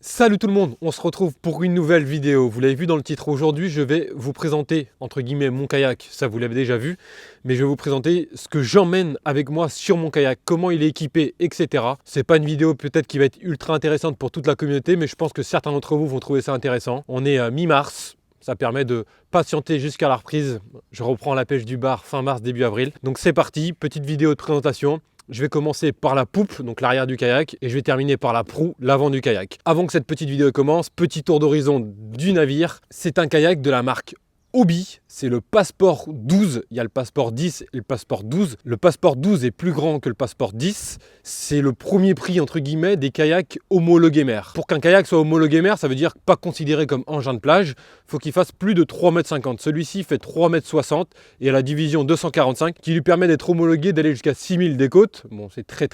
Salut tout le monde, on se retrouve pour une nouvelle vidéo. Vous l'avez vu dans le titre, aujourd'hui je vais vous présenter entre guillemets mon kayak, ça vous l'avez déjà vu, mais je vais vous présenter ce que j'emmène avec moi sur mon kayak, comment il est équipé, etc. C'est pas une vidéo peut-être qui va être ultra intéressante pour toute la communauté, mais je pense que certains d'entre vous vont trouver ça intéressant. On est à mi-mars. Ça permet de patienter jusqu'à la reprise. Je reprends la pêche du bar fin mars, début avril. Donc c'est parti, petite vidéo de présentation. Je vais commencer par la poupe, donc l'arrière du kayak, et je vais terminer par la proue, l'avant du kayak. Avant que cette petite vidéo commence, petit tour d'horizon du navire. C'est un kayak de la marque Hobie, c'est le Passport 12, il y a le Passport 10 et le Passport 12. Le Passport 12 est plus grand que le Passport 10. C'est le premier prix, entre guillemets, des kayaks homologués mer. Pour qu'un kayak soit homologué mer, ça veut dire pas considéré comme engin de plage, il faut qu'il fasse plus de 3,50 m. Celui-ci fait 3,60 m et a la division 245 qui lui permet d'être homologué, d'aller jusqu'à 6000 décotes. Bon, c'est très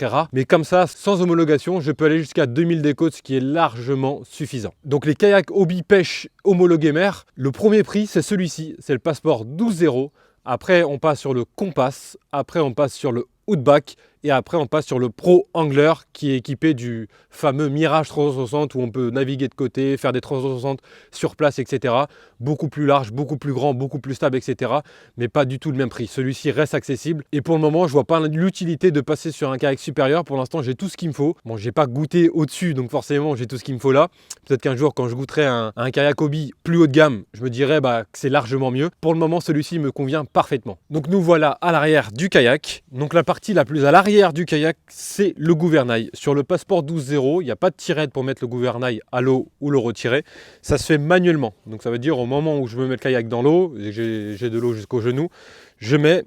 rare, mais comme ça, sans homologation, je peux aller jusqu'à 2000 décotes, ce qui est largement suffisant. Donc les kayaks Hobie pêche homologué mer, le premier prix, c'est celui-ci, c'est le Passport 12.0. Après, on passe sur le Compass. Après, on passe sur le Outback. Et après, on passe sur le Pro Angler qui est équipé du fameux Mirage 360 où on peut naviguer de côté, faire des 360 sur place, etc. Beaucoup plus large, beaucoup plus grand, beaucoup plus stable, etc. Mais pas du tout le même prix. Celui-ci reste accessible. Et pour le moment, je vois pas l'utilité de passer sur un kayak supérieur. Pour l'instant, j'ai tout ce qu'il me faut. Bon, j'ai pas goûté au-dessus, donc forcément, j'ai tout ce qu'il me faut là. Peut-être qu'un jour, quand je goûterai un kayak Hobie plus haut de gamme, je me dirais que c'est largement mieux. Pour le moment, celui-ci me convient parfaitement. Donc nous voilà à l'arrière du kayak. Donc la partie la plus à l'arrière du kayak, c'est le gouvernail. Sur le Passport 12.0, il n'y a pas de tirette pour mettre le gouvernail à l'eau ou le retirer. Ça se fait manuellement. Donc ça veut dire au moment où je me mets le kayak dans l'eau, j'ai de l'eau jusqu'au genou, je mets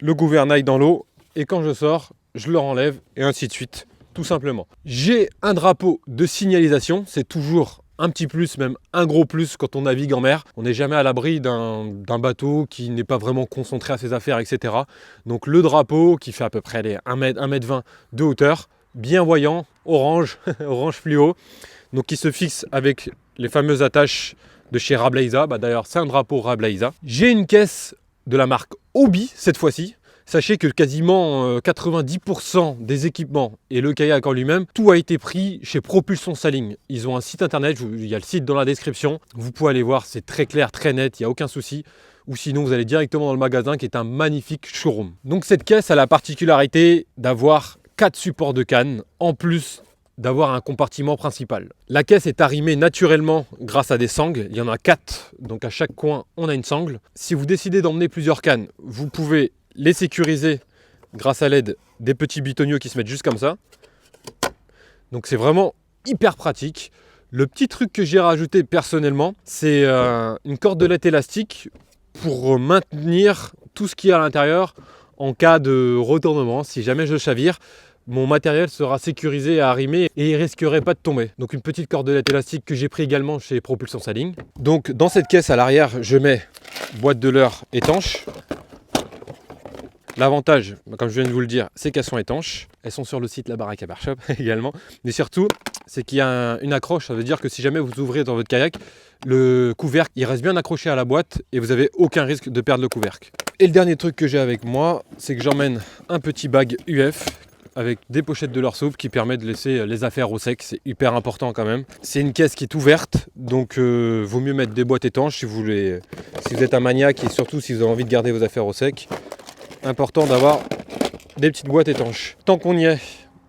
le gouvernail dans l'eau et quand je sors, je le renlève et ainsi de suite, tout simplement. J'ai un drapeau de signalisation, c'est toujours un petit plus, même un gros plus quand on navigue en mer. On n'est jamais à l'abri d'un bateau qui n'est pas vraiment concentré à ses affaires, etc. Donc le drapeau qui fait à peu près 1,20 m de hauteur, bien voyant, orange, orange fluo, donc qui se fixe avec les fameuses attaches de chez Rablaisa. D'ailleurs, c'est un drapeau Rablaisa. J'ai une caisse de la marque Hobie cette fois-ci. Sachez que quasiment 90% des équipements et le kayak en lui-même, tout a été pris chez Propulsion Sailing. Ils ont un site internet, il y a le site dans la description. Vous pouvez aller voir, c'est très clair, très net, il n'y a aucun souci. Ou sinon, vous allez directement dans le magasin qui est un magnifique showroom. Donc cette caisse a la particularité d'avoir 4 supports de canne, en plus d'avoir un compartiment principal. La caisse est arrimée naturellement grâce à des sangles. Il y en a 4, donc à chaque coin, on a une sangle. Si vous décidez d'emmener plusieurs cannes, vous pouvez les sécuriser grâce à l'aide des petits bitonniaux qui se mettent juste comme ça. Donc c'est vraiment hyper pratique. Le petit truc que j'ai rajouté personnellement, c'est une cordelette élastique pour maintenir tout ce qu'il y a à l'intérieur en cas de retournement. Si jamais je chavire, mon matériel sera sécurisé et arrimé et il risquerait pas de tomber. Donc une petite cordelette élastique que j'ai pris également chez Propulsion Sailing. Donc dans cette caisse à l'arrière, je mets boîte de leurre étanche. L'avantage, comme je viens de vous le dire, c'est qu'elles sont étanches. Elles sont sur le site La Baraque à Barshop également. Mais surtout, c'est qu'il y a une accroche. Ça veut dire que si jamais vous ouvrez dans votre kayak, le couvercle, il reste bien accroché à la boîte et vous n'avez aucun risque de perdre le couvercle. Et le dernier truc que j'ai avec moi, c'est que j'emmène un petit bag UF avec des pochettes de leur soupe qui permet de laisser les affaires au sec. C'est hyper important quand même. C'est une caisse qui est ouverte, donc vaut mieux mettre des boîtes étanches si vous êtes un maniaque et surtout si vous avez envie de garder vos affaires au sec. Important d'avoir des petites boîtes étanches. Tant qu'on y est,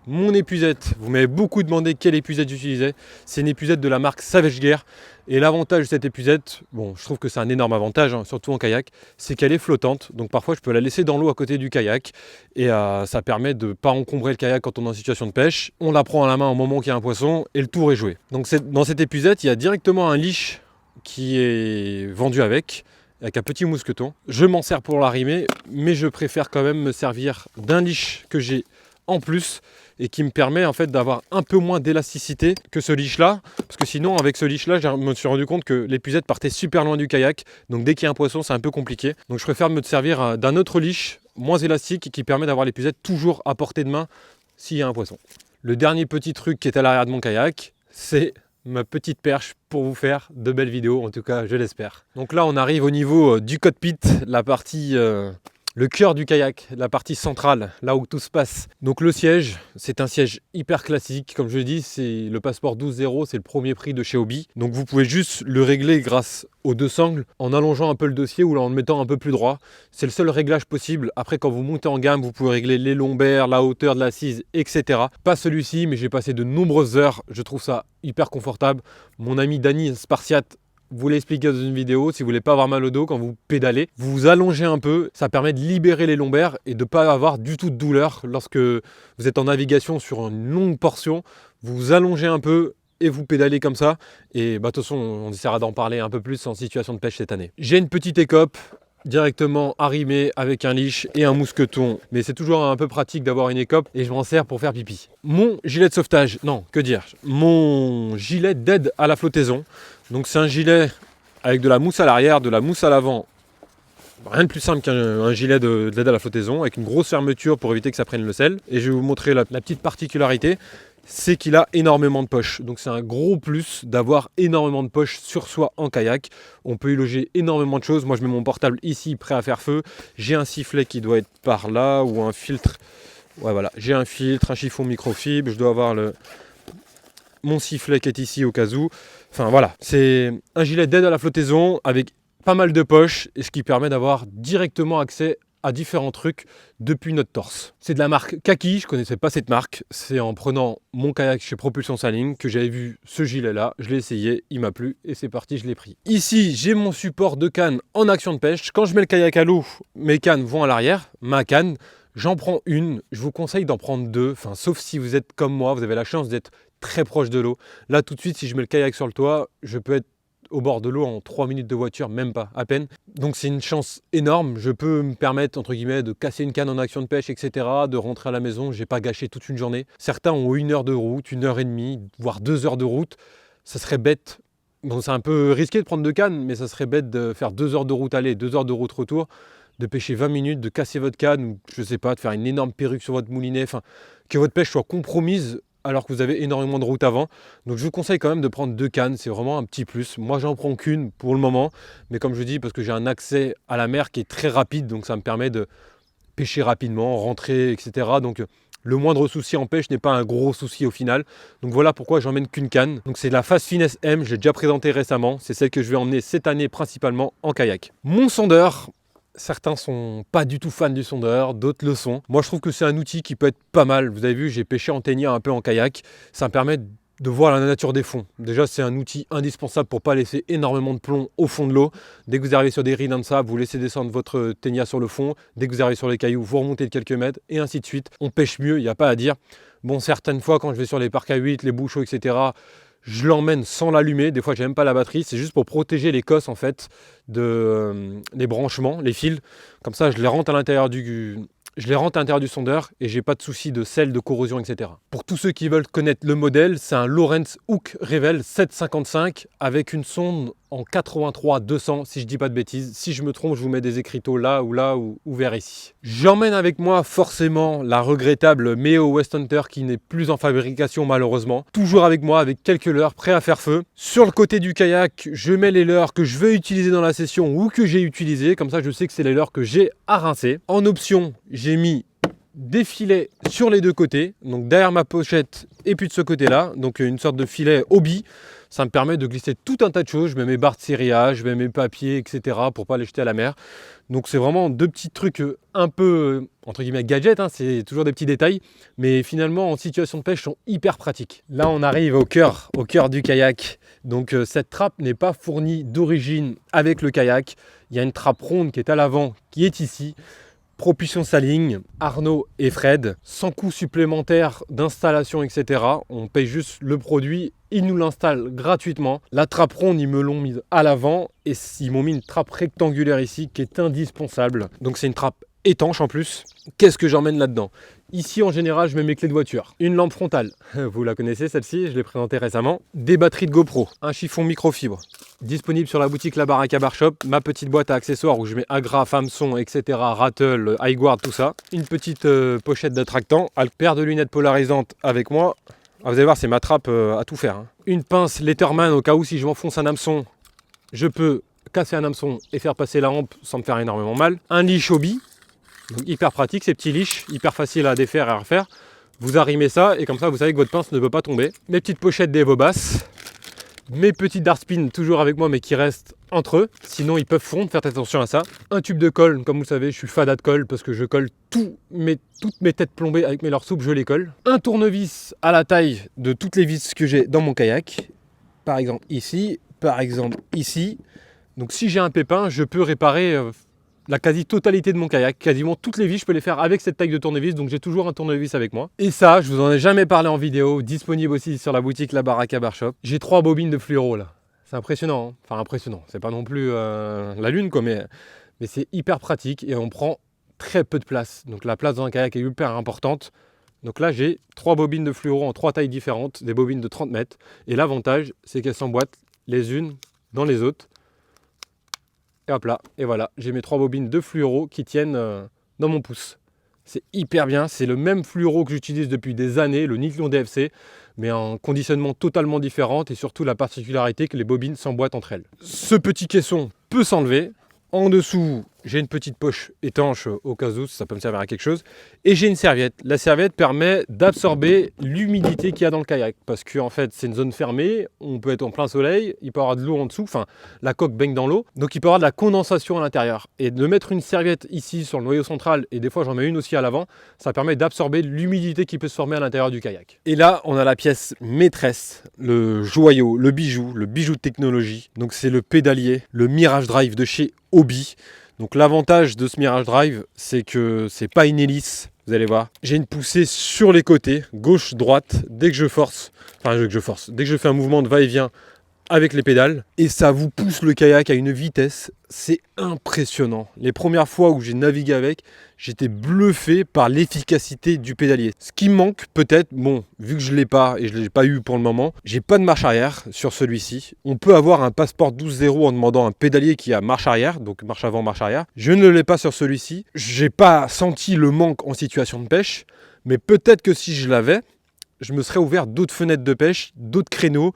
mon épuisette, vous m'avez beaucoup demandé quelle épuisette j'utilisais. C'est une épuisette de la marque Savage Gear. Et l'avantage de cette épuisette, bon, je trouve que c'est un énorme avantage, surtout en kayak, c'est qu'elle est flottante. Donc parfois, je peux la laisser dans l'eau à côté du kayak. Et ça permet de ne pas encombrer le kayak quand on est en situation de pêche. On la prend à la main au moment qu'il y a un poisson et le tour est joué. Donc dans cette épuisette, il y a directement un leash qui est vendu avec un petit mousqueton. Je m'en sers pour l'arrimer, mais je préfère quand même me servir d'un leash que j'ai en plus et qui me permet en fait d'avoir un peu moins d'élasticité que ce leash là, parce que sinon avec ce leash là je me suis rendu compte que l'épuisette partait super loin du kayak, donc dès qu'il y a un poisson c'est un peu compliqué. Donc je préfère me servir d'un autre leash moins élastique et qui permet d'avoir l'épuisette toujours à portée de main s'il y a un poisson. Le dernier petit truc qui est à l'arrière de mon kayak, c'est ma petite perche pour vous faire de belles vidéos, en tout cas je l'espère. Donc là on arrive au niveau du cockpit, la partie le cœur du kayak, la partie centrale, là où tout se passe. Donc le siège, c'est un siège hyper classique. Comme je l'ai dit, c'est le Passport 12.0, c'est le premier prix de chez Hobie. Donc vous pouvez juste le régler grâce aux deux sangles en allongeant un peu le dossier ou en le mettant un peu plus droit. C'est le seul réglage possible. Après, quand vous montez en gamme, vous pouvez régler les lombaires, la hauteur de l'assise, etc. Pas celui-ci, mais j'ai passé de nombreuses heures. Je trouve ça hyper confortable. Mon ami Dany Spartiate vous l'expliquez dans une vidéo. Si vous voulez pas avoir mal au dos quand vous pédalez, vous vous allongez un peu, ça permet de libérer les lombaires et de ne pas avoir du tout de douleur lorsque vous êtes en navigation sur une longue portion. Vous vous allongez un peu et vous pédalez comme ça. Et bah, de toute façon, on essaiera d'en parler un peu plus en situation de pêche cette année. J'ai une petite écope directement arrimée avec un leash et un mousqueton, mais c'est toujours un peu pratique d'avoir une écope et je m'en sers pour faire pipi. Mon gilet de sauvetage, non, que dire, mon gilet d'aide à la flottaison. Donc c'est un gilet avec de la mousse à l'arrière, de la mousse à l'avant. Rien de plus simple qu'un gilet d'aide à la flottaison avec une grosse fermeture pour éviter que ça prenne le sel. Et je vais vous montrer la petite particularité, c'est qu'il a énormément de poches. Donc c'est un gros plus d'avoir énormément de poches sur soi en kayak. On peut y loger énormément de choses. Moi je mets mon portable ici prêt à faire feu. J'ai un sifflet qui doit être par là ou un filtre. Ouais voilà, j'ai un filtre, un chiffon microfibre. Je dois avoir mon sifflet qui est ici au cas où. Enfin voilà, c'est un gilet d'aide à la flottaison avec pas mal de poches et ce qui permet d'avoir directement accès à différents trucs depuis notre torse. C'est de la marque Kaki, je connaissais pas cette marque. C'est en prenant mon kayak chez Propulsion Sailing que j'avais vu ce gilet là, je l'ai essayé, il m'a plu et c'est parti, je l'ai pris. Ici, j'ai mon support de canne en action de pêche. Quand je mets le kayak à l'eau, mes cannes vont à l'arrière, ma canne, j'en prends une. Je vous conseille d'en prendre deux, enfin, sauf si vous êtes comme moi, vous avez la chance d'être très proche de l'eau. Là, tout de suite, si je mets le kayak sur le toit, je peux être au bord de l'eau en 3 minutes de voiture, même pas, à peine. Donc c'est une chance énorme. Je peux me permettre, entre guillemets, de casser une canne en action de pêche, etc., de rentrer à la maison. J'ai pas gâché toute une journée. Certains ont 1 heure de route, 1h30, voire 2 heures de route. Ça serait bête. Bon, c'est un peu risqué de prendre 2 cannes, mais ça serait bête de faire 2 heures de route aller, 2 heures de route retour, de pêcher 20 minutes, de casser votre canne, ou je sais pas, de faire une énorme perruque sur votre moulinet, enfin, que votre pêche soit compromise alors que vous avez énormément de route avant. Donc je vous conseille quand même de prendre 2 cannes, c'est vraiment un petit plus. Moi j'en prends qu'une pour le moment, mais comme je dis, parce que j'ai un accès à la mer qui est très rapide, donc ça me permet de pêcher rapidement, rentrer, etc. Donc le moindre souci en pêche n'est pas un gros souci au final. Donc voilà pourquoi j'emmène qu'une canne. Donc c'est la Fast Finesse M, je l'ai déjà présenté récemment. C'est celle que je vais emmener cette année principalement en kayak. Mon sondeur, certains sont pas du tout fans du sondeur, d'autres le sont. Moi je trouve que c'est un outil qui peut être pas mal. Vous avez vu, j'ai pêché en ténia un peu en kayak. Ça me permet de voir la nature des fonds. Déjà c'est un outil indispensable pour pas laisser énormément de plomb au fond de l'eau. Dès que vous arrivez sur des rides de sable, vous laissez descendre votre ténia sur le fond. Dès que vous arrivez sur les cailloux, vous remontez de quelques mètres et ainsi de suite. On pêche mieux, il n'y a pas à dire. Bon, certaines fois quand je vais sur les parcs à 8, les bouchots, etc., je l'emmène sans l'allumer, des fois j'ai même pas la batterie, c'est juste pour protéger les cosses en fait des branchements, les fils. Comme ça je les rentre à l'intérieur du sondeur et j'ai pas de souci de sel, de corrosion, etc. Pour tous ceux qui veulent connaître le modèle, c'est un Lowrance Hook Revel 755 avec une sonde en 83-200 si je dis pas de bêtises. Si je me trompe, je vous mets des écriteaux là ou vers ici. J'emmène avec moi forcément la regrettable Meo West Hunter qui n'est plus en fabrication malheureusement. Toujours avec moi avec quelques leurres prêts à faire feu. Sur le côté du kayak, je mets les leurres que je veux utiliser dans la session ou que j'ai utilisé. Comme ça, je sais que c'est les leurres que j'ai à rincer. En option, j'ai mis des filets sur les deux côtés, donc derrière ma pochette et puis de ce côté-là, donc une sorte de filet hobby. Ça me permet de glisser tout un tas de choses. Je mets mes barres de serrillage, je mets mes papiers, etc. pour pas les jeter à la mer. Donc c'est vraiment deux petits trucs un peu, entre guillemets, gadgets. Hein. C'est toujours des petits détails. Mais finalement, en situation de pêche, sont hyper pratiques. Là, on arrive au cœur du kayak. Donc cette trappe n'est pas fournie d'origine avec le kayak. Il y a une trappe ronde qui est à l'avant, qui est ici. Propulsion Sailing, Arnaud et Fred, sans coût supplémentaire d'installation, etc. On paye juste le produit, ils nous l'installent gratuitement. La trappe ronde, ils me l'ont mise à l'avant et ils m'ont mis une trappe rectangulaire ici qui est indispensable. Donc c'est une trappe étanche en plus. Qu'est-ce que j'emmène là-dedans? Ici, en général, je mets mes clés de voiture. Une lampe frontale, vous la connaissez celle-ci, je l'ai présentée récemment. Des batteries de GoPro, un chiffon microfibre. Disponible sur la boutique La Baraque à Barshop. Ma petite boîte à accessoires où je mets agrafe, hameçon, etc. Rattle, high guard, tout ça. Une petite pochette d'attractant. Une paire de lunettes polarisantes avec moi. Ah, vous allez voir, c'est ma trappe à tout faire. Hein. Une pince Letterman au cas où si je m'enfonce un hameçon, je peux casser un hameçon et faire passer la hampe sans me faire énormément mal. Un leash hobby. Donc hyper pratique, ces petits leashs, hyper facile à défaire et à refaire. Vous arrimez ça et comme ça vous savez que votre pince ne peut pas tomber. Mes petites pochettes d'Evo Bass. Mes petits Dartspin toujours avec moi mais qui restent entre eux, sinon ils peuvent fondre, faites attention à ça. Un tube de colle, comme vous le savez, je suis fada de colle parce que je colle toutes mes têtes plombées avec mes leurres souples, je les colle. Un tournevis à la taille de toutes les vis que j'ai dans mon kayak, par exemple ici, par exemple ici. Donc si j'ai un pépin, je peux réparer la quasi-totalité de mon kayak, quasiment toutes les vis, je peux les faire avec cette taille de tournevis, donc j'ai toujours un tournevis avec moi. Et ça, je vous en ai jamais parlé en vidéo, disponible aussi sur la boutique La Baraque à Barshop. J'ai 3 bobines de fluoro là. C'est impressionnant, hein. Enfin impressionnant, c'est pas non plus la lune quoi, mais c'est hyper pratique et on prend très peu de place. Donc la place dans un kayak est hyper importante. Donc là j'ai 3 bobines de fluoro en 3 tailles différentes, des bobines de 30 mètres. Et l'avantage, c'est qu'elles s'emboîtent les unes dans les autres. Et hop là, et voilà, j'ai mes 3 bobines de fluoro qui tiennent dans mon pouce. C'est hyper bien, c'est le même fluoro que j'utilise depuis des années, le Niclon DFC, mais en conditionnement totalement différent et surtout la particularité que les bobines s'emboîtent entre elles. Ce petit caisson peut s'enlever. En dessous, j'ai une petite poche étanche au cas où ça peut me servir à quelque chose. Et j'ai une serviette. La serviette permet d'absorber l'humidité qu'il y a dans le kayak. Parce que en fait, c'est une zone fermée, on peut être en plein soleil, il peut y avoir de l'eau en dessous, enfin la coque baigne dans l'eau. Donc il peut y avoir de la condensation à l'intérieur. Et de mettre une serviette ici sur le noyau central, et des fois j'en mets une aussi à l'avant, ça permet d'absorber l'humidité qui peut se former à l'intérieur du kayak. Et là, on a la pièce maîtresse, le joyau, le bijou de technologie. Donc c'est le pédalier, le Mirage Drive de chez Hobie. Donc l'avantage de ce Mirage Drive, c'est que c'est pas une hélice, vous allez voir. J'ai une poussée sur les côtés, gauche, droite, dès que je fais un mouvement de va-et-vient avec les pédales, et ça vous pousse le kayak à une vitesse, c'est impressionnant. Les premières fois où j'ai navigué avec, j'étais bluffé par l'efficacité du pédalier. Ce qui me manque peut-être, bon, vu que je ne l'ai pas et je ne l'ai pas eu pour le moment, j'ai pas de marche arrière sur celui-ci. On peut avoir un Passport 12.0 en demandant un pédalier qui a marche arrière, donc marche avant, marche arrière. Je ne l'ai pas sur celui-ci. J'ai pas senti le manque en situation de pêche, mais peut-être que si je l'avais, je me serais ouvert d'autres fenêtres de pêche, d'autres créneaux,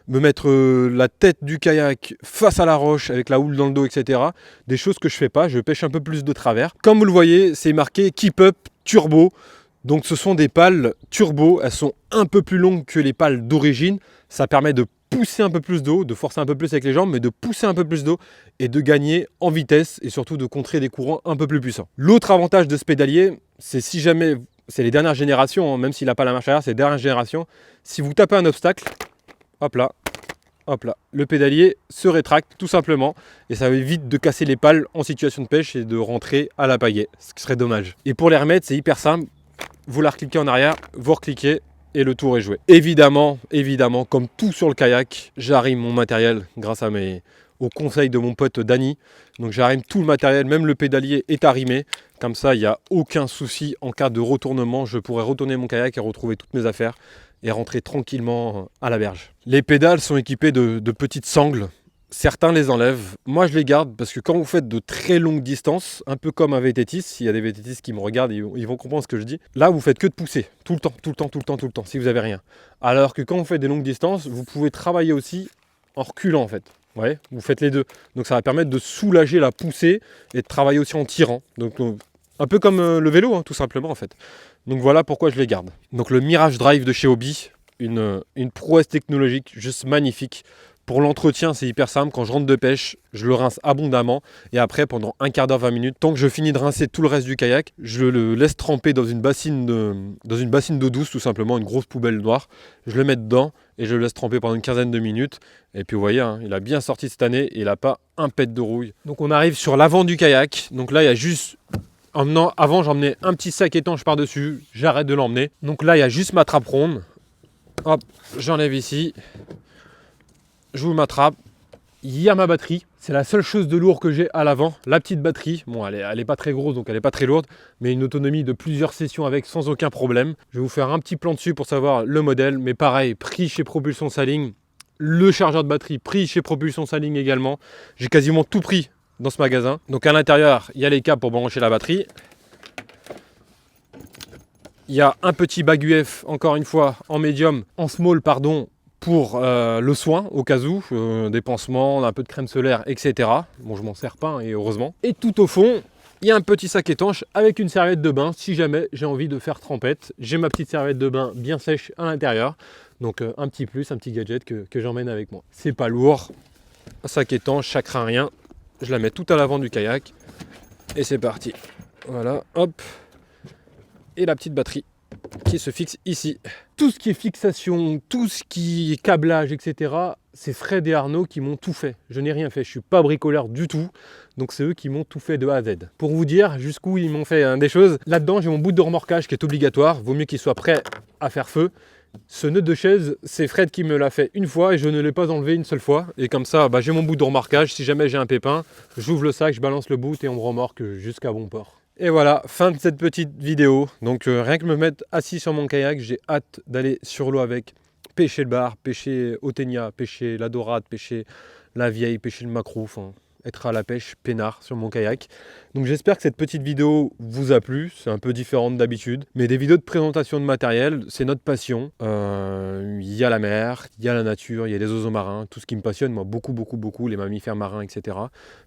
me mettre la tête du kayak face à la roche avec la houle dans le dos, etc. Des choses que je fais pas, je pêche un peu plus de travers. Comme vous le voyez, c'est marqué Keep Up Turbo. Donc ce sont des pales turbo, elles sont un peu plus longues que les pales d'origine. Ça permet de pousser un peu plus d'eau, de forcer un peu plus avec les jambes, mais de pousser un peu plus d'eau et de gagner en vitesse et surtout de contrer des courants un peu plus puissants. L'autre avantage de ce pédalier, c'est si jamais, c'est les dernières générations, hein, même s'il n'a pas la marche arrière, c'est les dernières générations, si vous tapez un obstacle, hop là, le pédalier se rétracte tout simplement et ça évite de casser les pales en situation de pêche et de rentrer à la pagaie, ce qui serait dommage. Et pour les remettre, c'est hyper simple, vous la recliquez en arrière, vous recliquez et le tour est joué. Évidemment, comme tout sur le kayak, j'arrime mon matériel grâce au conseil de mon pote Dany. Donc j'arrime tout le matériel, même le pédalier est arrimé. Comme ça, il n'y a aucun souci en cas de retournement. Je pourrais retourner mon kayak et retrouver toutes mes affaires et rentrer tranquillement à la berge. Les pédales sont équipées de petites sangles. Certains les enlèvent. Moi, je les garde parce que quand vous faites de très longues distances, un peu comme un VTTiste, s'il y a des VTTistes qui me regardent, ils vont comprendre ce que je dis. Là, vous faites que de pousser. Tout le temps, si vous avez rien. Alors que quand vous faites des longues distances, vous pouvez travailler aussi en reculant en fait. Ouais, vous faites les deux. Donc ça va permettre de soulager la poussée et de travailler aussi en tirant. Donc un peu comme le vélo, hein, tout simplement en fait. Donc voilà pourquoi je les garde. Donc le Mirage Drive de chez Hobie, une prouesse technologique juste magnifique. Pour l'entretien, c'est hyper simple. Quand je rentre de pêche, je le rince abondamment. Et après, pendant un quart d'heure, 20 minutes, tant que je finis de rincer tout le reste du kayak, je le laisse tremper dans une bassine d'eau douce, tout simplement, une grosse poubelle noire. Je le mets dedans et je le laisse tremper pendant une quinzaine de minutes. Et puis vous voyez, hein, il a bien sorti cette année et il n'a pas un pet de rouille. Donc on arrive sur l'avant du kayak. Donc là, il y a juste... Avant, j'emmenais un petit sac étanche par-dessus. J'arrête de l'emmener. Donc là, il y a juste ma trappe ronde. Hop, j'enlève ici. Je vous m'attrape, il y a ma batterie, c'est la seule chose de lourd que j'ai à l'avant, la petite batterie, bon elle est pas très grosse donc elle est pas très lourde, mais une autonomie de plusieurs sessions avec sans aucun problème. Je vais vous faire un petit plan dessus pour savoir le modèle, mais pareil, prix chez Propulsion Saling, le chargeur de batterie prix chez Propulsion Saling également, j'ai quasiment tout pris dans ce magasin. Donc à l'intérieur, il y a les câbles pour brancher la batterie, il y a un petit bag UF, encore une fois, en médium, en small pardon, pour le soin au cas où, des pansements, un peu de crème solaire, etc. Bon, je m'en sers pas, hein, et heureusement. Et tout au fond, Il y a un petit sac étanche avec une serviette de bain si jamais j'ai envie de faire trempette. J'ai ma petite serviette de bain bien sèche à l'intérieur. Donc un petit plus, un petit gadget que j'emmène avec moi. C'est pas lourd, un sac étanche, ça craint rien. Je la mets tout à l'avant du kayak et c'est parti. Voilà, hop. Et la petite batterie qui se fixe ici. Tout ce qui est fixation, tout ce qui est câblage, etc., c'est Fred et Arnaud qui m'ont tout fait. Je n'ai rien fait, je ne suis pas bricoleur du tout. Donc c'est eux qui m'ont tout fait de A à Z. Pour vous dire jusqu'où ils m'ont fait des choses, là-dedans j'ai mon bout de remorquage qui est obligatoire. Vaut mieux qu'il soit prêt à faire feu. Ce nœud de chaise, c'est Fred qui me l'a fait une fois et je ne l'ai pas enlevé une seule fois. Et comme ça, j'ai mon bout de remorquage. Si jamais j'ai un pépin, j'ouvre le sac, je balance le bout et on me remorque jusqu'à bon port. Et voilà, fin de cette petite vidéo. Donc rien que me mettre assis sur mon kayak, j'ai hâte d'aller sur l'eau avec, pêcher le bar, pêcher au ténia, pêcher la dorade, pêcher la vieille, pêcher le maquereau, enfin être à la pêche peinard sur mon kayak. Donc j'espère que cette petite vidéo vous a plu, c'est un peu différent d'habitude, mais des vidéos de présentation de matériel, c'est notre passion. Il y a la mer, il y a la nature, il y a les oiseaux marins, tout ce qui me passionne, moi beaucoup, les mammifères marins, etc.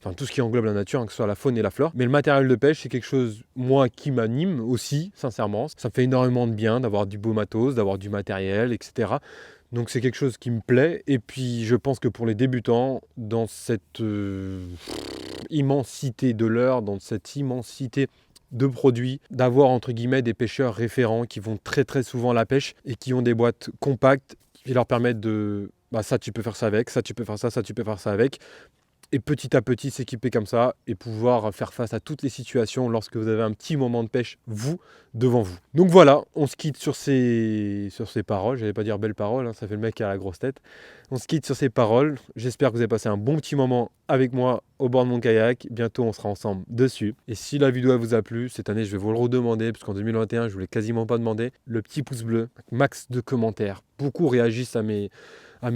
Enfin tout ce qui englobe la nature, que ce soit la faune et la flore. Mais le matériel de pêche, c'est quelque chose, moi, qui m'anime aussi, sincèrement. Ça me fait énormément de bien d'avoir du beau matos, d'avoir du matériel, etc. Donc c'est quelque chose qui me plaît et puis je pense que pour les débutants, dans cette immensité de l'heure, dans cette immensité de produits, d'avoir entre guillemets des pêcheurs référents qui vont très souvent à la pêche et qui ont des boîtes compactes qui leur permettent de ça tu peux faire ça avec, ça tu peux faire ça tu peux faire ça avec. Et petit à petit s'équiper comme ça et pouvoir faire face à toutes les situations lorsque vous avez un petit moment de pêche, vous, devant vous. Donc voilà, on se quitte sur ces paroles. J'allais pas dire belles paroles, hein, ça fait le mec qui a la grosse tête. On se quitte sur ces paroles. J'espère que vous avez passé un bon petit moment avec moi au bord de mon kayak. Bientôt, on sera ensemble dessus. Et si la vidéo vous a plu, cette année, je vais vous le redemander, parce qu'en 2021, je ne vous l'ai quasiment pas demandé. Le petit pouce bleu, max de commentaires. Beaucoup réagissent à mes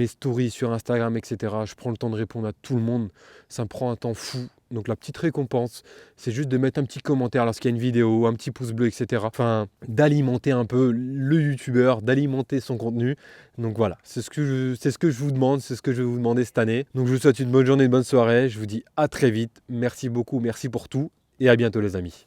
stories sur Instagram, etc. Je prends le temps de répondre à tout le monde. Ça me prend un temps fou. Donc la petite récompense, c'est juste de mettre un petit commentaire lorsqu'il y a une vidéo, un petit pouce bleu, etc. Enfin, d'alimenter un peu le youtubeur, d'alimenter son contenu. Donc voilà, c'est ce que je vous demande, c'est ce que je vais vous demander cette année. Donc je vous souhaite une bonne journée, une bonne soirée. Je vous dis à très vite. Merci beaucoup, merci pour tout. Et à bientôt les amis.